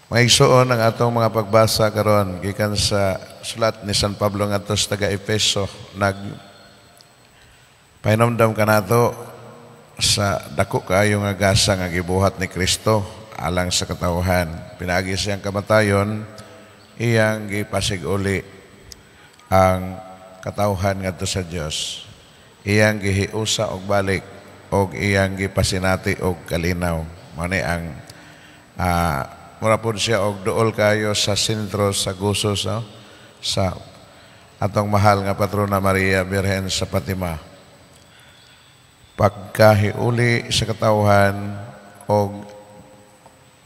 Mga igsoon ang atong mga pagbasa karon gikan sa sulat ni San Pablo ngadto sa taga-Efeso, pahinomdom kanato sa dako kaayo nga gasa nga gibuhat ni Kristo alang sa katawhan. Pinaagi siyang kamatayon, iyang gipasig-uli ang katawhan ngadto sa Dios. Iyang gihiusa og balik og iyang gipasinati og kalinaw. Mani ang mura po siya og duol kayo sa sentro sa gusos sa atong mahal nga patrona Maria Birhen sa Fatima. Pagkahiuli sa katawhan og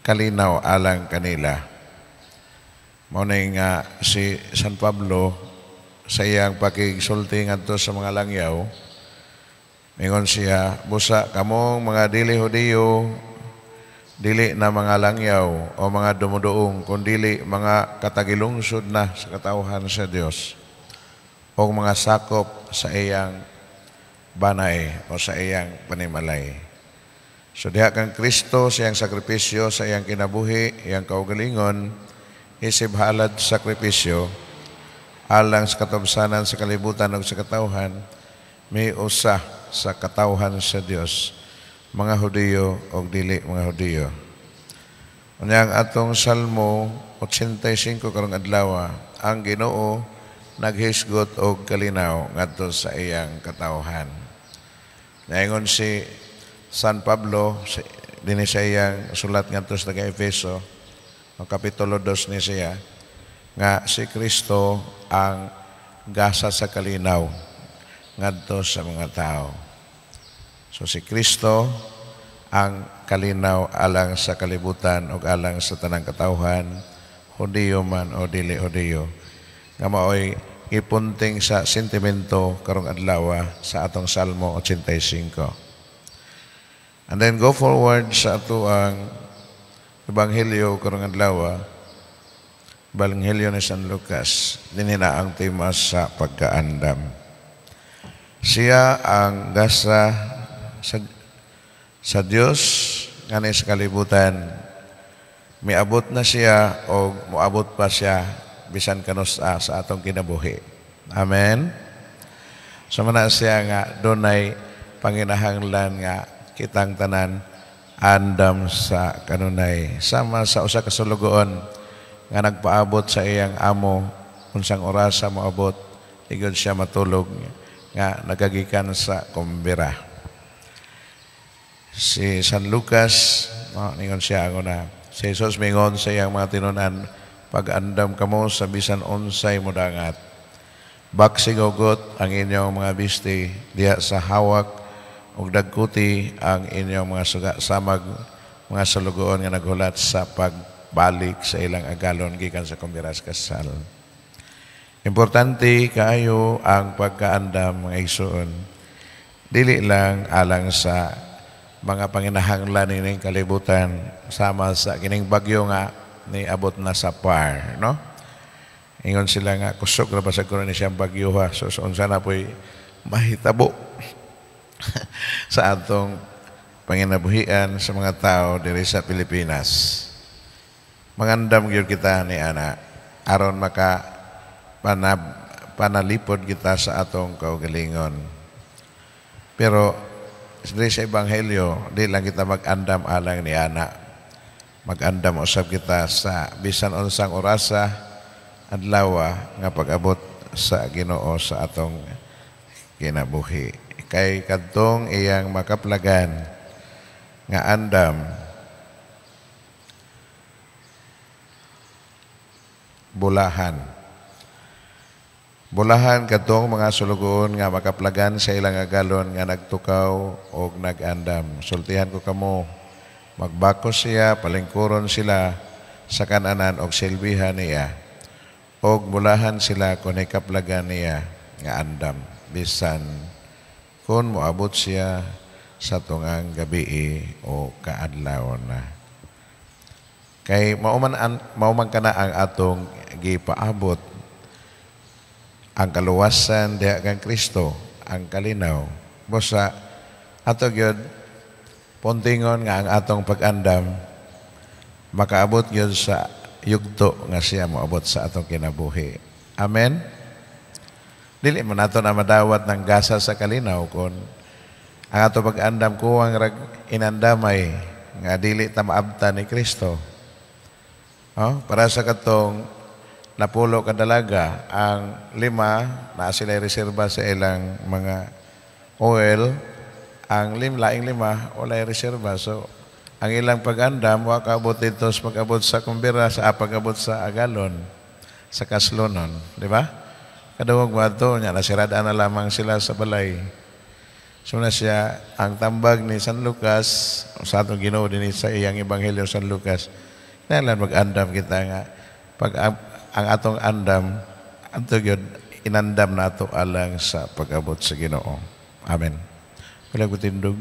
kalinaw alang kanila. Mao nga si San Pablo sa iyang pakigsulti ngadto sa mga langyaw, mingon siya, busa kamong mga dili Hudiyo, dili na mga langyaw o mga dumuduong, kundili mga katagilungsod na sa katawhan sa Dios o mga sakop sa iyang banay o sa iyang panimalay. So diha kang Kristo sa iyang sakripisyo, sa iyang kinabuhi, iyang kaugalingon, isib halad sakripisyo, alang sa katubsanan sa kalibutan o sa katawhan, may usa sa katawhan sa Dios, mga Hudiyo o dili mga Hudiyo. Unyang atong Salmo 85 karong adlaw, ang Ginoo naghisgot og kalinaw ngadto sa iyang katawhan. Naingon si San Pablo dinhi sa iyang sulat ngadto sa taga-Efeso, ang kapitulo 2 ni siya, nga si Kristo ang gasa sa kalinaw ngadto sa mga tao. So si Kristo ang kalinaw alang sa kalibutan o alang sa tanang katawhan, Hudiyo man o dili Hudiyo. Nga mao'y ipunting sa sentimento karong adlaw sa atong Salmo 85. And then go forward sa ato ang Ebanghelyo karong adlaw, Ebanghelyo ni San Lucas, dinhina ang tema sa pagkaandam. Siya ang gasa sa Dios ngani sa kalibutan. Miabot na siya o moabot pa siya bisan kanus sa atong kinabuhi. Amen. So man siya nga dunay panginahanglan nga kitang tanan andam sa kanunay, sama sa usa ka sulugoon nga nagpaabot sa iyang amo unsang orasa moabot igod siya matulog nga nagagikan sa kumbira. Si San Lucas, ningon siya ako na, si Jesus mingon sa iyang mga tinunan, pag-andam kamo sa bisan unsay mudangat. Baksig ugot ang inyong mga bisti, diha sa hawak ug dagkuti ang inyong mga suga samag mga salugoon nga naghulat sa pagbalik sa ilang agalon gikan sa kumbiras kasal. Importante kaayo ang pagkaandam mga igsoon. Dili lang alang sa mga panginahanglan ning kalibutan, sama sa kining bagyo nga ni abot na sa par, no? Ingon sila nga kusog ra basag kuno ni siyang bagyo ha. So unsa na po'y mahitabo sa atong panginabuhian sa mga tao diri sa Pilipinas. Mangandam gyud kita ni ana aron maka panalipod kita sa atong kaugalingon. Pero sa Ebanghelyo, di lang kita mag-andam alang ni ana. Mag-andam usab kita sa bisan unsang orasa adlaw nga pag-abot sa Ginoo sa atong kinabuhi. Kay kadtong iyang makaplagan nga andam Bulahan katong mga sulugoon nga makaplagan sa ilang agalon nga nagtukaw o nagandam. Sultihan ko kamo, magbakos siya, palingkuron sila sa kananan o silbihan niya. O bulahan sila kung ikaplagan niya nga andam. Bisan kung moabot siya sa tungang gabi o kaadlaw na. Kay mauman ka na ang atong gipaabot ang kaluwasan diha kang Kristo, ang kalinaw. Busa ato gyud puntingon nga ang atong pag-andam makaabot yun sa yugto nga siya moabot sa atong kinabuhi. Amen? Dili man nato na madawat ng gasa sa kalinaw kung ang ato pag-andam kuwang rag inandamay nga dili ta maabtan ni Kristo. Oh, para sa katong napulo ka dalaga, ang 5 na sila reserba sa ilang mga oil, ang laing 5 wala reserba. So ang ilang pag-andam wa kaabot dito sa pag-abot sa kumbira sa pag-abot sa agalon sa kaslonon, di ba? Kadawag wato nya nasiradaan na lamang sila sa balay. So na siya ang tambag ni San Lucas sa atong Ginoo dinhi sa iyang ebanghelyo San Lucas. Kailan mag-andam kita nga pag ang atong andam adto gyud inandam nato alang sa pag-abot sa Ginoo. Amen. Wala ko tindog.